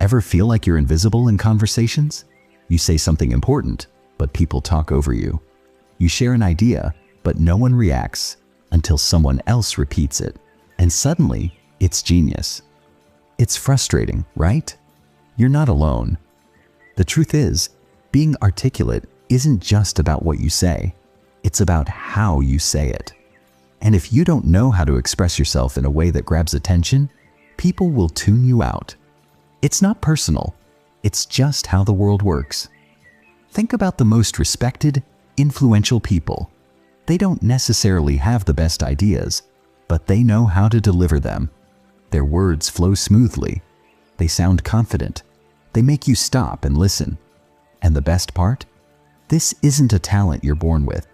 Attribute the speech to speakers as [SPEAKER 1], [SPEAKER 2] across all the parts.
[SPEAKER 1] Ever feel like you're invisible in conversations? You say something important, but people talk over you. You share an idea, but no one reacts until someone else repeats it, and suddenly it's genius. It's frustrating, right? You're not alone. The truth is, being articulate isn't just about what you say, it's about how you say it. And if you don't know how to express yourself in a way that grabs attention, people will tune you out. It's not personal, it's just how the world works. Think about the most respected, influential people. They don't necessarily have the best ideas, but they know how to deliver them. Their words flow smoothly. They sound confident. They make you stop and listen. And the best part? This isn't a talent you're born with.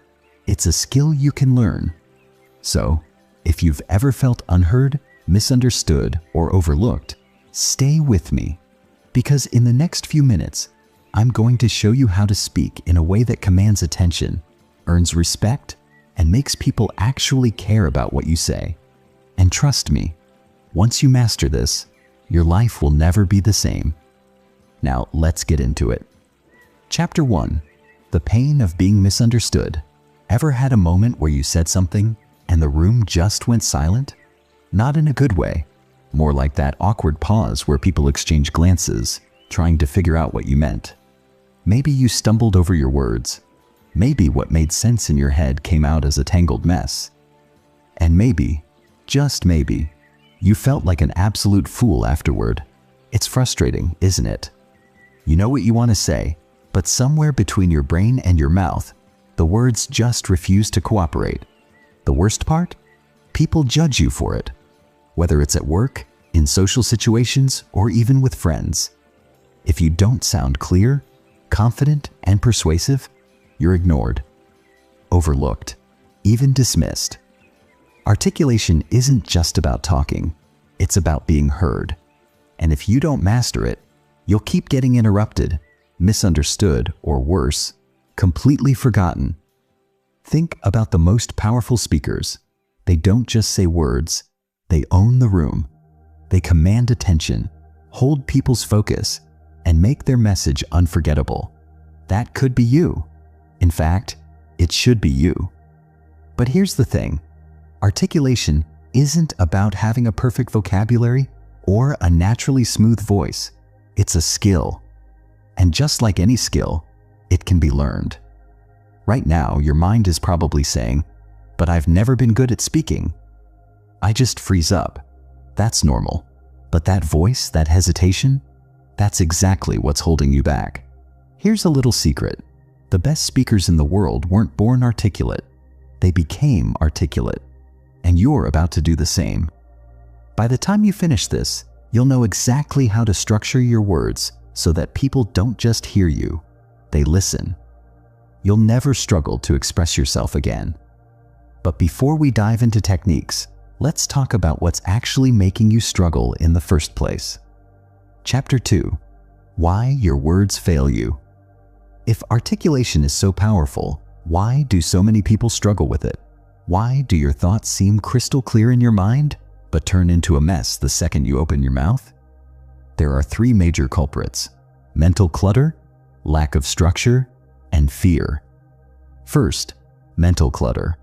[SPEAKER 1] It's a skill you can learn. So, if you've ever felt unheard, misunderstood, or overlooked, stay with me. Because in the next few minutes, I'm going to show you how to speak in a way that commands attention, earns respect, and makes people actually care about what you say. And trust me, once you master this, your life will never be the same. Now, let's get into it. Chapter 1. The Pain of Being Misunderstood. Ever had a moment where you said something and the room just went silent? Not in a good way. More like that awkward pause where people exchange glances, trying to figure out what you meant. Maybe you stumbled over your words. Maybe what made sense in your head came out as a tangled mess. And maybe, just maybe, you felt like an absolute fool afterward. It's frustrating, isn't it? You know what you want to say, but somewhere between your brain and your mouth, the words just refuse to cooperate. The worst part? People judge you for it. Whether it's at work, in social situations, or even with friends. If you don't sound clear, confident, and persuasive, you're ignored, overlooked, even dismissed. Articulation isn't just about talking, it's about being heard. And if you don't master it, you'll keep getting interrupted, misunderstood, or worse, completely forgotten. Think about the most powerful speakers. They don't just say words, they own the room. They command attention, hold people's focus, and make their message unforgettable. That could be you. In fact, it should be you. But here's the thing. Articulation isn't about having a perfect vocabulary or a naturally smooth voice. It's a skill. And just like any skill, it can be learned. Right now, your mind is probably saying, "But I've never been good at speaking. I just freeze up." That's normal. But that voice, that hesitation, that's exactly what's holding you back. Here's a little secret. The best speakers in the world weren't born articulate. They became articulate. And you're about to do the same. By the time you finish this, you'll know exactly how to structure your words so that people don't just hear you, they listen. You'll never struggle to express yourself again. But before we dive into techniques, let's talk about what's actually making you struggle in the first place. Chapter 2. Why your words fail you. If articulation is so powerful, why do so many people struggle with it? Why do your thoughts seem crystal clear in your mind, but turn into a mess the second you open your mouth? There are 3 major culprits: mental clutter, lack of structure, and fear. First, mental clutter.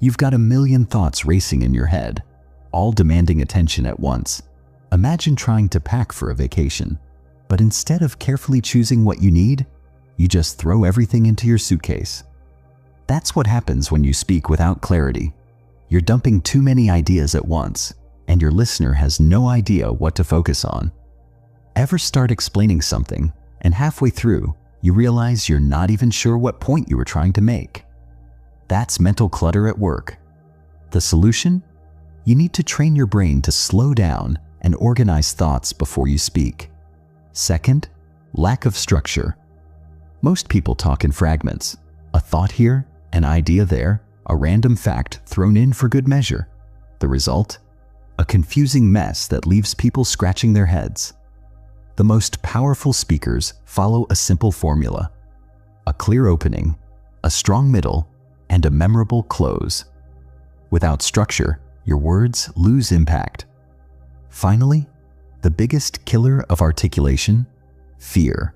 [SPEAKER 1] You've got a million thoughts racing in your head, all demanding attention at once. Imagine trying to pack for a vacation, but instead of carefully choosing what you need, you just throw everything into your suitcase. That's what happens when you speak without clarity. You're dumping too many ideas at once, and your listener has no idea what to focus on. Ever start explaining something, and halfway through, you realize you're not even sure what point you were trying to make? That's mental clutter at work. The solution? You need to train your brain to slow down and organize thoughts before you speak. Second, lack of structure. Most people talk in fragments. A thought here, an idea there, a random fact thrown in for good measure. The result? A confusing mess that leaves people scratching their heads. The most powerful speakers follow a simple formula: a clear opening, a strong middle, and a memorable close. Without structure, your words lose impact. Finally, the biggest killer of articulation? Fear.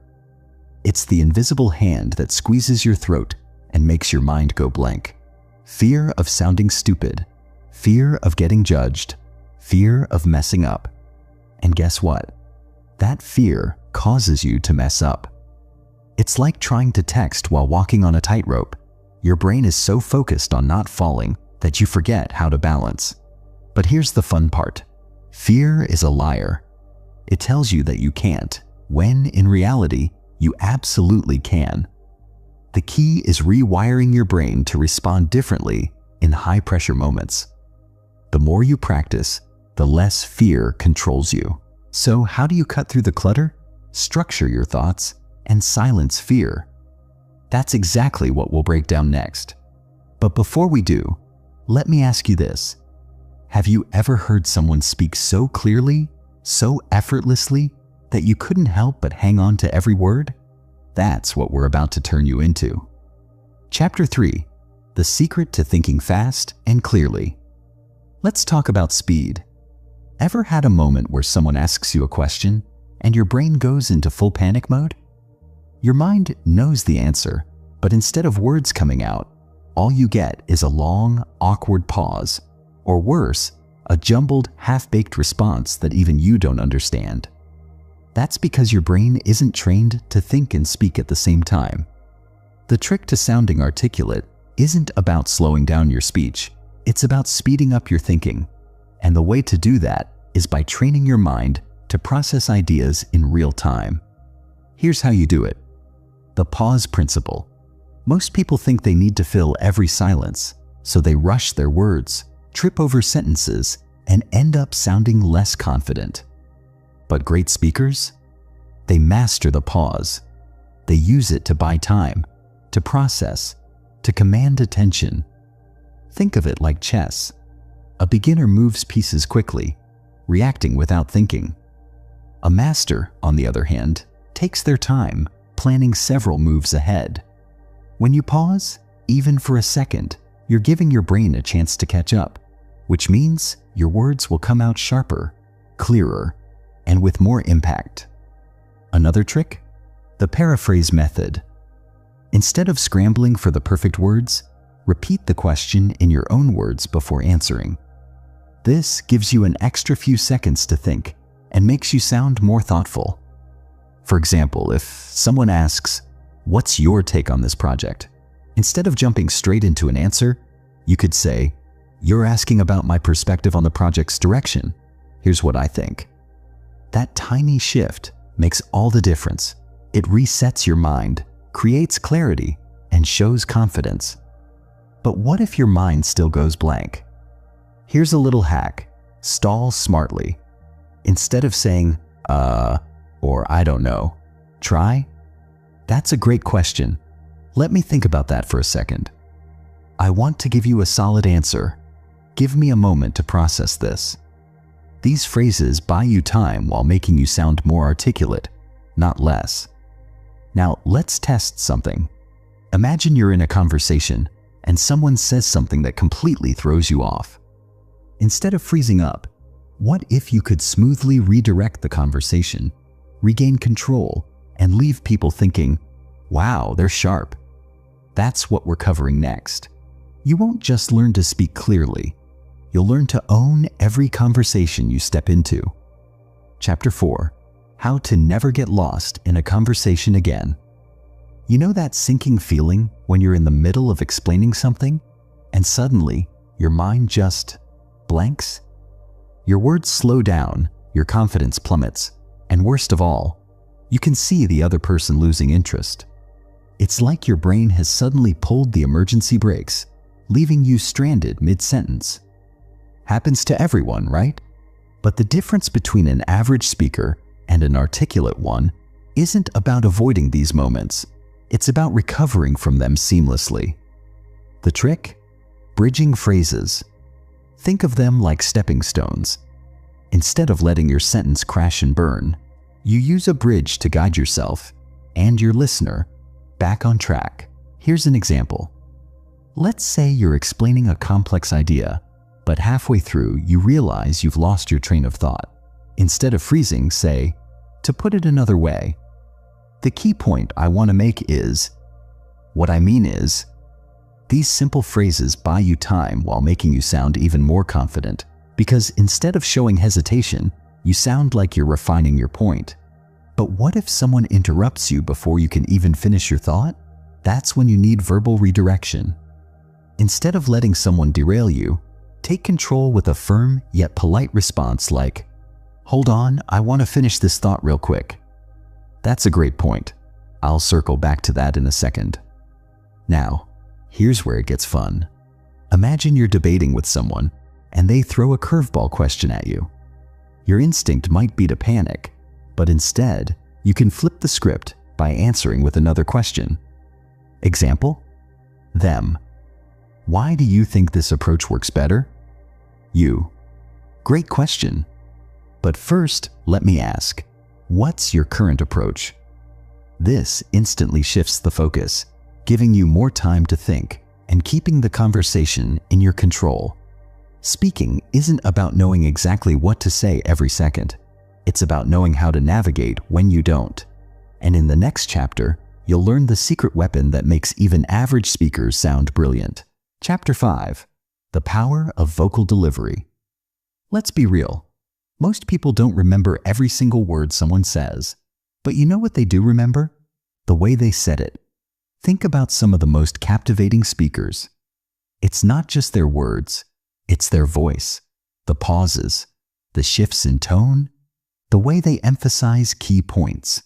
[SPEAKER 1] It's the invisible hand that squeezes your throat and makes your mind go blank. Fear of sounding stupid, fear of getting judged, fear of messing up. And guess what? That fear causes you to mess up. It's like trying to text while walking on a tightrope. Your brain is so focused on not falling that you forget how to balance. But here's the fun part. Fear is a liar. It tells you that you can't, when in reality, you absolutely can. The key is rewiring your brain to respond differently in high-pressure moments. The more you practice, the less fear controls you. So how do you cut through the clutter? Structure your thoughts and silence fear. That's exactly what we'll break down next. But before we do, let me ask you this. Have you ever heard someone speak so clearly, so effortlessly, that you couldn't help but hang on to every word? That's what we're about to turn you into. Chapter 3. The secret to thinking fast and clearly. Let's talk about speed. Ever had a moment where someone asks you a question and your brain goes into full panic mode? Your mind knows the answer, but instead of words coming out, all you get is a long, awkward pause, or worse, a jumbled, half-baked response that even you don't understand. That's because your brain isn't trained to think and speak at the same time. The trick to sounding articulate isn't about slowing down your speech, it's about speeding up your thinking. And the way to do that is by training your mind to process ideas in real time. Here's how you do it. The pause principle. Most people think they need to fill every silence, so they rush their words, trip over sentences, and end up sounding less confident. But great speakers? They master the pause. They use it to buy time, to process, to command attention. Think of it like chess. A beginner moves pieces quickly, reacting without thinking. A master, on the other hand, takes their time, planning several moves ahead. When you pause, even for a second, you're giving your brain a chance to catch up, which means your words will come out sharper, clearer, and with more impact. Another trick? The paraphrase method. Instead of scrambling for the perfect words, repeat the question in your own words before answering. This gives you an extra few seconds to think and makes you sound more thoughtful. For example, if someone asks, "What's your take on this project?" Instead of jumping straight into an answer, you could say, "You're asking about my perspective on the project's direction. Here's what I think." That tiny shift makes all the difference. It resets your mind, creates clarity, and shows confidence. But what if your mind still goes blank? Here's a little hack. Stall smartly. Instead of saying, or "I don't know," try, "That's a great question. Let me think about that for a second. I want to give you a solid answer. Give me a moment to process this." These phrases buy you time while making you sound more articulate, not less. Now, let's test something. Imagine you're in a conversation and someone says something that completely throws you off. Instead of freezing up, what if you could smoothly redirect the conversation, regain control, and leave people thinking, "Wow, they're sharp." That's what we're covering next. You won't just learn to speak clearly. You'll learn to own every conversation you step into. Chapter 4. How to never get lost in a conversation again. You know that sinking feeling when you're in the middle of explaining something and suddenly your mind just blanks? Your words slow down, your confidence plummets, and worst of all, you can see the other person losing interest. It's like your brain has suddenly pulled the emergency brakes, leaving you stranded mid-sentence. Happens to everyone, right? But the difference between an average speaker and an articulate one isn't about avoiding these moments. It's about recovering from them seamlessly. The trick? Bridging phrases. Think of them like stepping stones. Instead of letting your sentence crash and burn, you use a bridge to guide yourself and your listener back on track. Here's an example. Let's say you're explaining a complex idea, but halfway through you realize you've lost your train of thought. Instead of freezing, say, "To put it another way." The key point I want to make is, what I mean is, these simple phrases buy you time while making you sound even more confident, because instead of showing hesitation, you sound like you're refining your point. But what if someone interrupts you before you can even finish your thought? That's when you need verbal redirection. Instead of letting someone derail you, take control with a firm yet polite response like, "Hold on, I want to finish this thought real quick." That's a great point. I'll circle back to that in a second. Now, here's where it gets fun. Imagine you're debating with someone and they throw a curveball question at you. Your instinct might be to panic, but instead, you can flip the script by answering with another question. Example? Them. "Why do you think this approach works better?" You. "Great question. But first, let me ask, what's your current approach?" This instantly shifts the focus, giving you more time to think and keeping the conversation in your control. Speaking isn't about knowing exactly what to say every second. It's about knowing how to navigate when you don't. And in the next chapter, you'll learn the secret weapon that makes even average speakers sound brilliant. Chapter 5. The Power of Vocal Delivery. Let's be real. Most people don't remember every single word someone says. But you know what they do remember? The way they said it. Think about some of the most captivating speakers. It's not just their words, it's their voice, the pauses, the shifts in tone, the way they emphasize key points.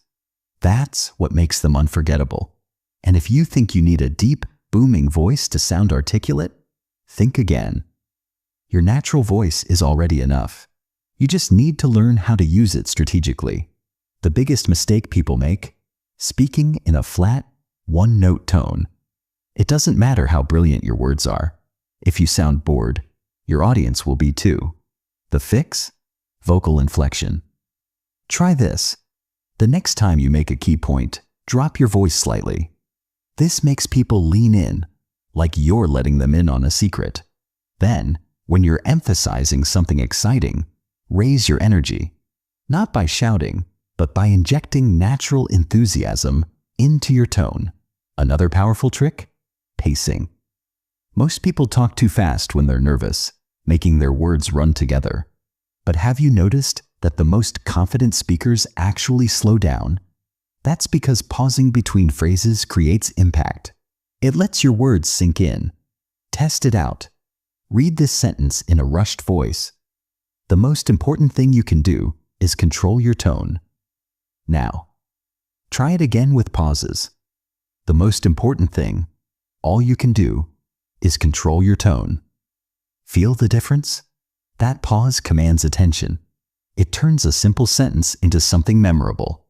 [SPEAKER 1] That's what makes them unforgettable. And if you think you need a deep, booming voice to sound articulate, think again. Your natural voice is already enough. You just need to learn how to use it strategically. The biggest mistake people make? Speaking in a flat, one-note tone. It doesn't matter how brilliant your words are. If you sound bored, your audience will be too. The fix? Vocal inflection. Try this. The next time you make a key point, drop your voice slightly. This makes people lean in, like you're letting them in on a secret. Then, when you're emphasizing something exciting, raise your energy. Not by shouting, but by injecting natural enthusiasm into your tone. Another powerful trick? Pacing. Most people talk too fast when they're nervous, making their words run together. But have you noticed that the most confident speakers actually slow down? That's because pausing between phrases creates impact. It lets your words sink in. Test it out. Read this sentence in a rushed voice. The most important thing you can do is control your tone. Now, try it again with pauses. The most important thing, all you can do, is control your tone. Feel the difference? That pause commands attention. It turns a simple sentence into something memorable.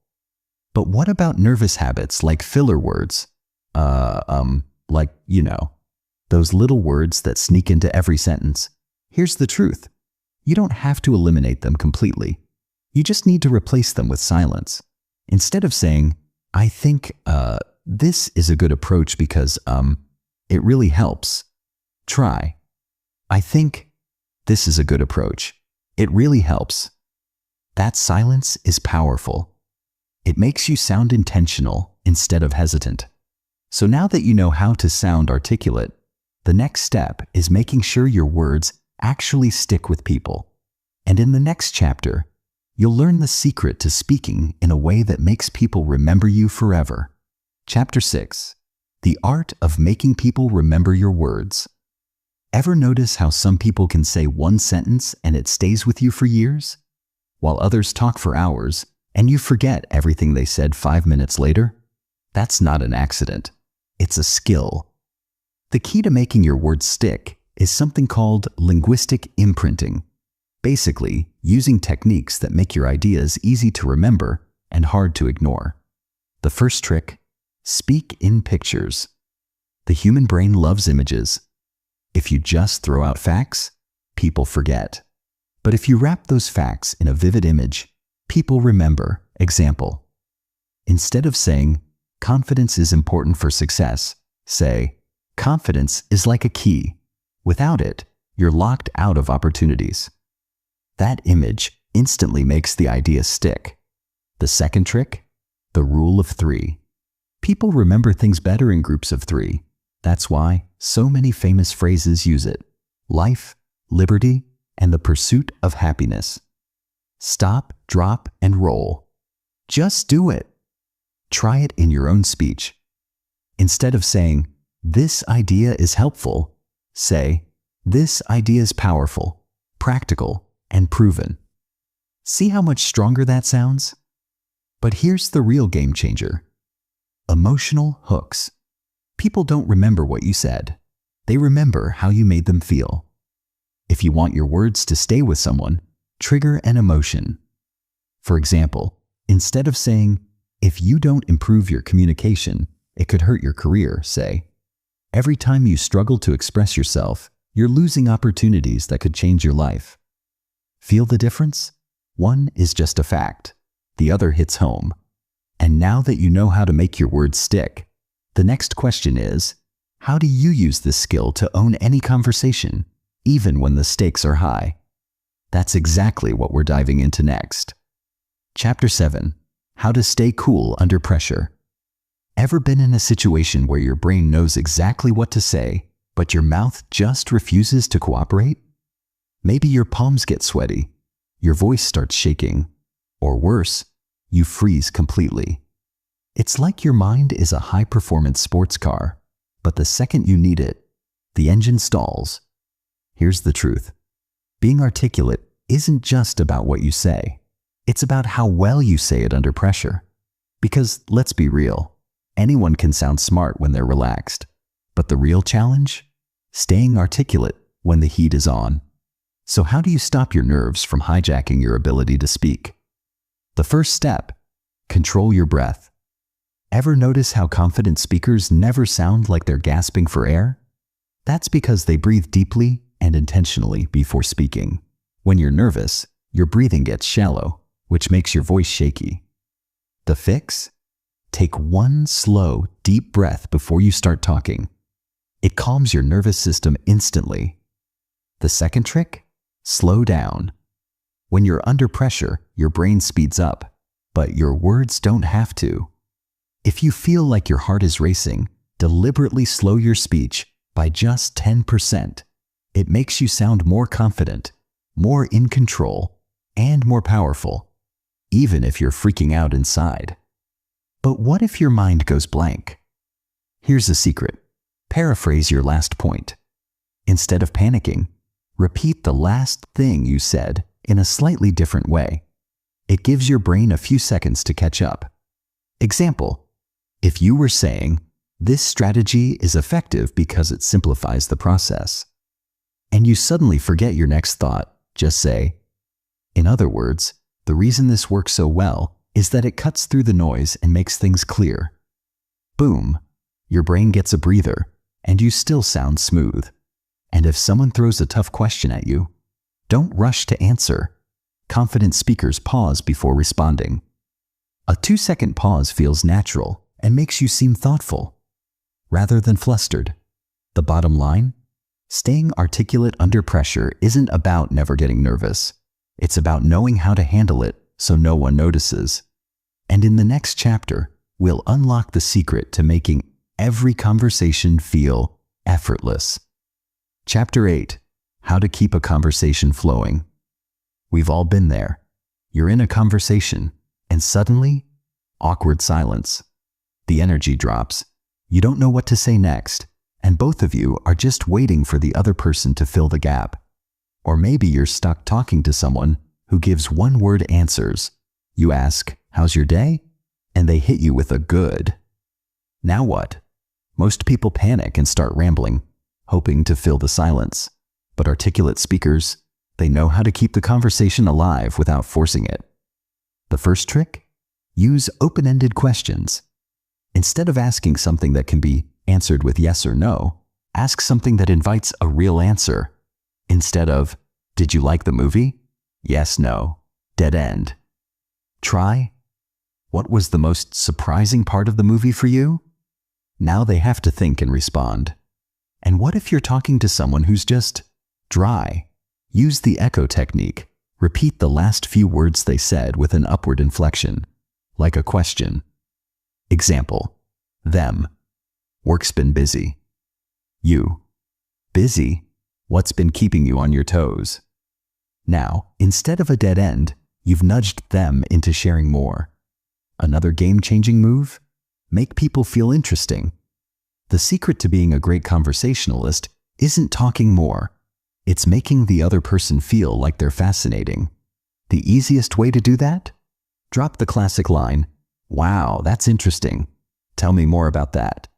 [SPEAKER 1] But what about nervous habits like filler words? Those little words that sneak into every sentence. Here's the truth. You don't have to eliminate them completely. You just need to replace them with silence. Instead of saying, "I think, this is a good approach because, it really helps." Try, "I think this is a good approach. It really helps." That silence is powerful. It makes you sound intentional instead of hesitant. So now that you know how to sound articulate, the next step is making sure your words actually stick with people. And in the next chapter, you'll learn the secret to speaking in a way that makes people remember you forever. Chapter 6. The Art of Making People Remember Your Words. Ever notice how some people can say one sentence and it stays with you for years? While others talk for hours and you forget everything they said 5 minutes later? That's not an accident. It's a skill. The key to making your words stick is something called linguistic imprinting. Basically, using techniques that make your ideas easy to remember and hard to ignore. The first trick: speak in pictures. The human brain loves images. If you just throw out facts, people forget. But if you wrap those facts in a vivid image, people remember. Example: instead of saying, "Confidence is important for success," say, "Confidence is like a key. Without it, you're locked out of opportunities." That image instantly makes the idea stick. The second trick? The rule of 3. People remember things better in groups of 3. That's why so many famous phrases use it. Life, liberty, and the pursuit of happiness. Stop, drop, and roll. Just do it. Try it in your own speech. Instead of saying, "This idea is helpful," say, "This idea is powerful, practical, and proven." See how much stronger that sounds? But here's the real game changer. Emotional hooks. People don't remember what you said. They remember how you made them feel. If you want your words to stay with someone, trigger an emotion. For example, instead of saying, "If you don't improve your communication, it could hurt your career," say, "Every time you struggle to express yourself, you're losing opportunities that could change your life." Feel the difference? One is just a fact. The other hits home. And now that you know how to make your words stick, the next question is, how do you use this skill to own any conversation, even when the stakes are high? That's exactly what we're diving into next. Chapter 7. How to stay cool under pressure. Ever been in a situation where your brain knows exactly what to say, but your mouth just refuses to cooperate? Maybe your palms get sweaty, your voice starts shaking, or worse, you freeze completely. It's like your mind is a high-performance sports car, but the second you need it, the engine stalls. Here's the truth. Being articulate isn't just about what you say. It's about how well you say it under pressure. Because, let's be real, anyone can sound smart when they're relaxed. But the real challenge? Staying articulate when the heat is on. So how do you stop your nerves from hijacking your ability to speak? The first step, control your breath. Ever notice how confident speakers never sound like they're gasping for air? That's because they breathe deeply and intentionally before speaking. When you're nervous, your breathing gets shallow, which makes your voice shaky. The fix? Take one slow, deep breath before you start talking. It calms your nervous system instantly. The second trick? Slow down. When you're under pressure, your brain speeds up, but your words don't have to. If you feel like your heart is racing, deliberately slow your speech by just 10%. It makes you sound more confident, more in control, and more powerful, even if you're freaking out inside. But what if your mind goes blank? Here's a secret. Paraphrase your last point. Instead of panicking, repeat the last thing you said in a slightly different way. It gives your brain a few seconds to catch up. Example, if you were saying, "This strategy is effective because it simplifies the process," and you suddenly forget your next thought, just say, "In other words, the reason this works so well is that it cuts through the noise and makes things clear." Boom, your brain gets a breather, and you still sound smooth. And if someone throws a tough question at you, don't rush to answer. Confident speakers pause before responding. A 2-second pause feels natural and makes you seem thoughtful, rather than flustered. The bottom line? Staying articulate under pressure isn't about never getting nervous. It's about knowing how to handle it so no one notices. And in the next chapter, we'll unlock the secret to making every conversation feel effortless. Chapter 8. How to keep a conversation flowing. We've all been there. You're in a conversation, and suddenly, awkward silence. The energy drops. You don't know what to say next, and both of you are just waiting for the other person to fill the gap. Or maybe you're stuck talking to someone who gives one-word answers. You ask, "How's your day?" and they hit you with a "good." Now what? Most people panic and start rambling, hoping to fill the silence. But articulate speakers, they know how to keep the conversation alive without forcing it. The first trick? Use open-ended questions. Instead of asking something that can be answered with yes or no, ask something that invites a real answer. Instead of, "Did you like the movie?" Yes, no, dead end. Try, "What was the most surprising part of the movie for you?" Now they have to think and respond. And what if you're talking to someone who's just dry? Use the echo technique. Repeat the last few words they said with an upward inflection, like a question. Example: them. Work's been busy. You. Busy? What's been keeping you on your toes? Now, instead of a dead end, you've nudged them into sharing more. Another game-changing move? Make people feel interesting. The secret to being a great conversationalist isn't talking more. It's making the other person feel like they're fascinating. The easiest way to do that? Drop the classic line, "Wow, that's interesting. Tell me more about that."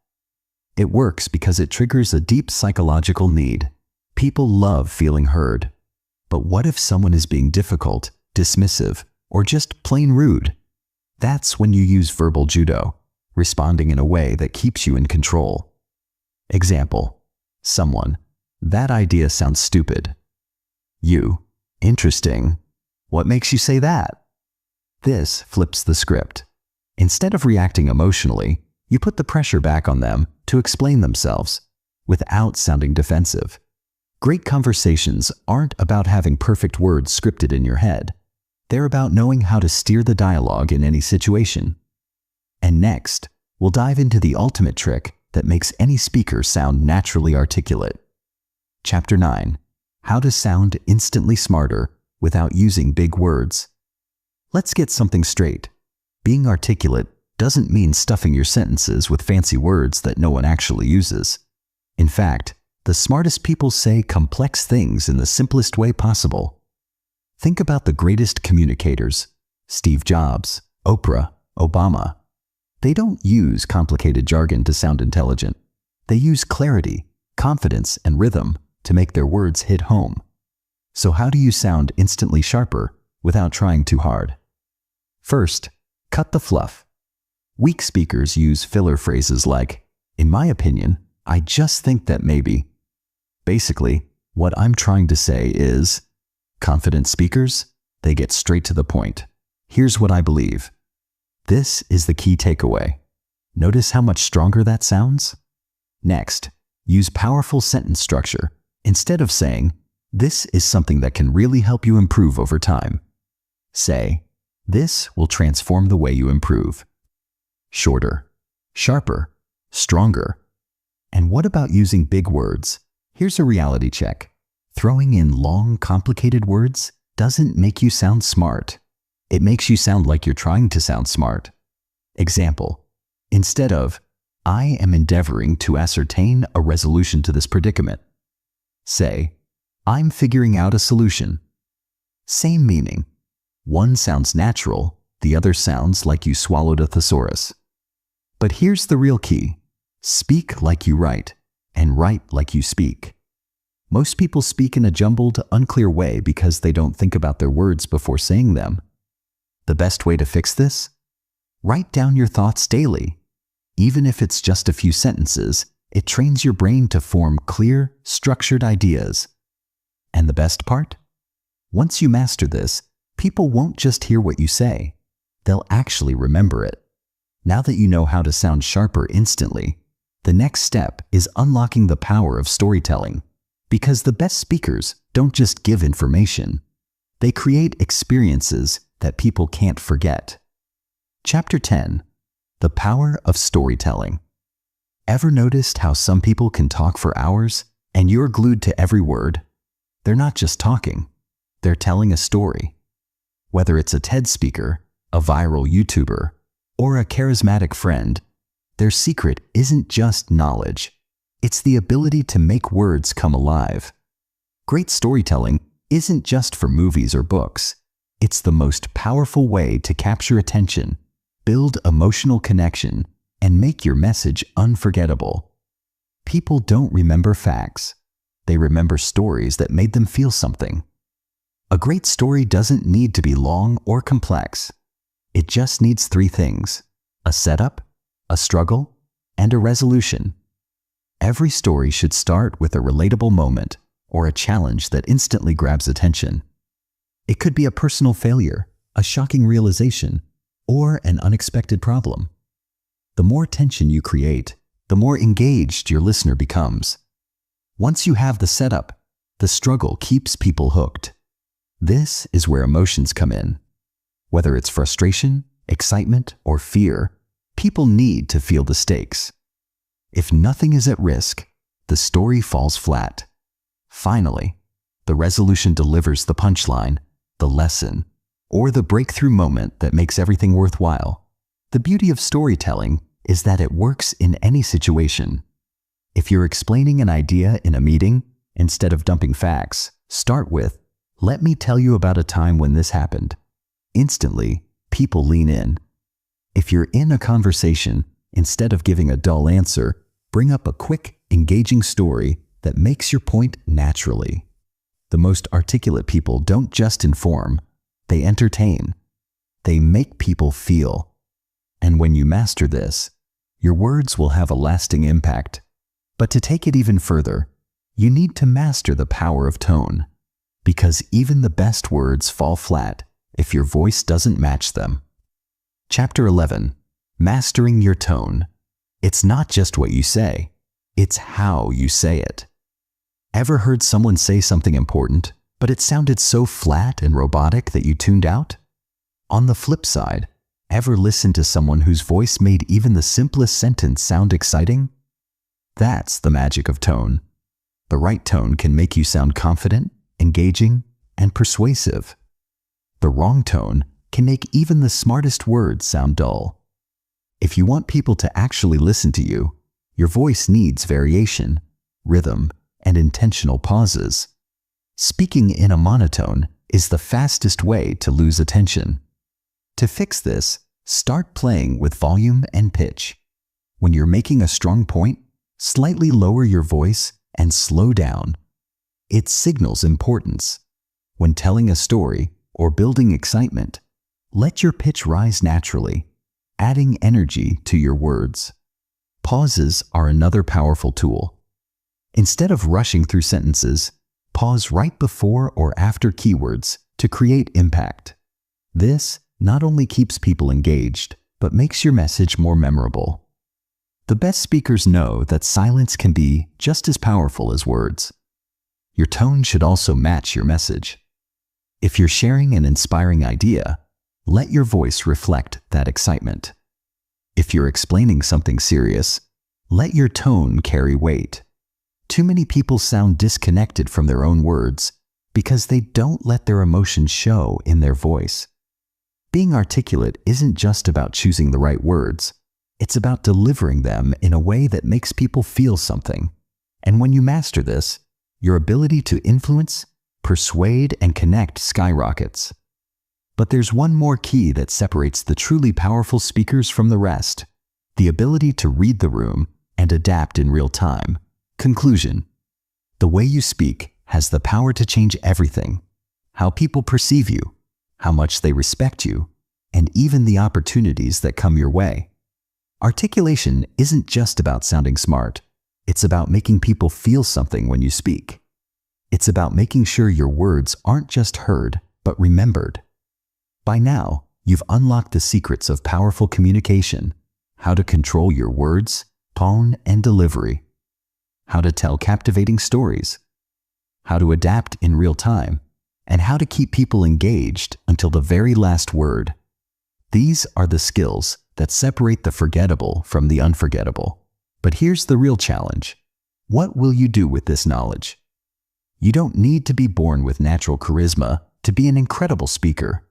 [SPEAKER 1] It works because it triggers a deep psychological need. People love feeling heard. But what if someone is being difficult, dismissive, or just plain rude? That's when you use verbal judo, responding in a way that keeps you in control. Example: someone, "That idea sounds stupid." You, "Interesting. What makes you say that?" This flips the script. Instead of reacting emotionally, you put the pressure back on them to explain themselves without sounding defensive. Great conversations aren't about having perfect words scripted in your head. They're about knowing how to steer the dialogue in any situation. And next, we'll dive into the ultimate trick that makes any speaker sound naturally articulate. Chapter 9: How to sound instantly smarter without using big words. Let's get something straight. Being articulate doesn't mean stuffing your sentences with fancy words that no one actually uses. In fact, the smartest people say complex things in the simplest way possible. Think about the greatest communicators: Steve Jobs, Oprah, Obama. They don't use complicated jargon to sound intelligent. They use clarity, confidence, and rhythm to make their words hit home. So how do you sound instantly sharper without trying too hard? First, cut the fluff. Weak speakers use filler phrases like, "In my opinion, I just think that maybe." Basically, what I'm trying to say is, confident speakers, they get straight to the point. "Here's what I believe." This is the key takeaway. Notice how much stronger that sounds? Next, use powerful sentence structure. Instead of saying, "This is something that can really help you improve over time," say, "This will transform the way you improve." Shorter, sharper, stronger. And what about using big words? Here's a reality check. Throwing in long, complicated words doesn't make you sound smart. It makes you sound like you're trying to sound smart. Example: instead of, "I am endeavoring to ascertain a resolution to this predicament," say, "I'm figuring out a solution." Same meaning. One sounds natural, the other sounds like you swallowed a thesaurus. But here's the real key. Speak like you write, and write like you speak. Most people speak in a jumbled, unclear way because they don't think about their words before saying them. The best way to fix this? Write down your thoughts daily. Even if it's just a few sentences, it trains your brain to form clear, structured ideas. And the best part? Once you master this, people won't just hear what you say. They'll actually remember it. Now that you know how to sound sharper instantly, the next step is unlocking the power of storytelling. Because the best speakers don't just give information. They create experiences that people can't forget. Chapter 10: The Power of Storytelling. Ever noticed how some people can talk for hours and you're glued to every word? They're not just talking, they're telling a story. Whether it's a TED speaker, a viral YouTuber, or a charismatic friend, their secret isn't just knowledge. It's the ability to make words come alive. Great storytelling isn't just for movies or books. It's the most powerful way to capture attention, build emotional connection, and make your message unforgettable. People don't remember facts. They remember stories that made them feel something. A great story doesn't need to be long or complex. It just needs 3 things: a setup, a struggle, and a resolution. Every story should start with a relatable moment or a challenge that instantly grabs attention. It could be a personal failure, a shocking realization, or an unexpected problem. The more tension you create, the more engaged your listener becomes. Once you have the setup, the struggle keeps people hooked. This is where emotions come in. Whether it's frustration, excitement, or fear, people need to feel the stakes. If nothing is at risk, the story falls flat. Finally, the resolution delivers the punchline, the lesson, or the breakthrough moment that makes everything worthwhile. The beauty of storytelling is that it works in any situation. If you're explaining an idea in a meeting, instead of dumping facts, start with, "Let me tell you about a time when this happened." Instantly, people lean in. If you're in a conversation, instead of giving a dull answer, bring up a quick, engaging story that makes your point naturally. The most articulate people don't just inform, they entertain. They make people feel. And when you master this, your words will have a lasting impact. But to take it even further, you need to master the power of tone, because even the best words fall flat if your voice doesn't match them. Chapter 11. Mastering your tone. It's not just what you say, it's how you say it. Ever heard someone say something important, but it sounded so flat and robotic that you tuned out? On the flip side, ever listened to someone whose voice made even the simplest sentence sound exciting? That's the magic of tone. The right tone can make you sound confident, engaging, and persuasive. The wrong tone can make even the smartest words sound dull. If you want people to actually listen to you, your voice needs variation, rhythm, and intentional pauses. Speaking in a monotone is the fastest way to lose attention. To fix this, start playing with volume and pitch. When you're making a strong point, slightly lower your voice and slow down. It signals importance. When telling a story or building excitement, let your pitch rise naturally, adding energy to your words. Pauses are another powerful tool. Instead of rushing through sentences, pause right before or after keywords to create impact. This not only keeps people engaged, but makes your message more memorable. The best speakers know that silence can be just as powerful as words. Your tone should also match your message. If you're sharing an inspiring idea, let your voice reflect that excitement. If you're explaining something serious, let your tone carry weight. Too many people sound disconnected from their own words because they don't let their emotions show in their voice. Being articulate isn't just about choosing the right words. It's about delivering them in a way that makes people feel something. And when you master this, your ability to influence, persuade, and connect skyrockets. But there's one more key that separates the truly powerful speakers from the rest: the ability to read the room and adapt in real time. Conclusion: the way you speak has the power to change everything. How people perceive you, how much they respect you, and even the opportunities that come your way. Articulation isn't just about sounding smart. It's about making people feel something when you speak. It's about making sure your words aren't just heard, but remembered. By now, you've unlocked the secrets of powerful communication: how to control your words, tone, and delivery, how to tell captivating stories, how to adapt in real time, and how to keep people engaged until the very last word. These are the skills that separate the forgettable from the unforgettable. But here's the real challenge: what will you do with this knowledge? You don't need to be born with natural charisma to be an incredible speaker.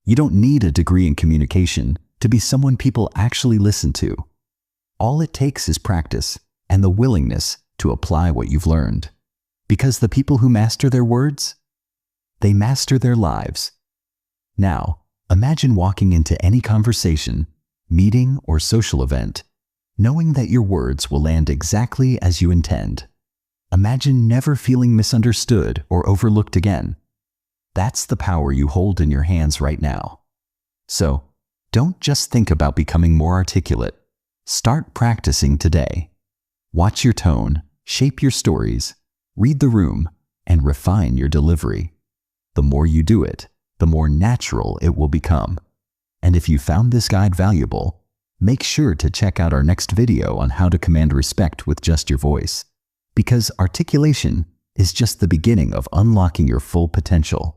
[SPEAKER 1] You don't need a degree in communication to be someone people actually listen to. All it takes is practice and the willingness to apply what you've learned. Because the people who master their words, they master their lives. Now, imagine walking into any conversation, meeting, or social event, knowing that your words will land exactly as you intend. Imagine never feeling misunderstood or overlooked again. That's the power you hold in your hands right now. So, don't just think about becoming more articulate. Start practicing today. Watch your tone, shape your stories, read the room, and refine your delivery. The more you do it, the more natural it will become. And if you found this guide valuable, make sure to check out our next video on how to command respect with just your voice. Because articulation is just the beginning of unlocking your full potential.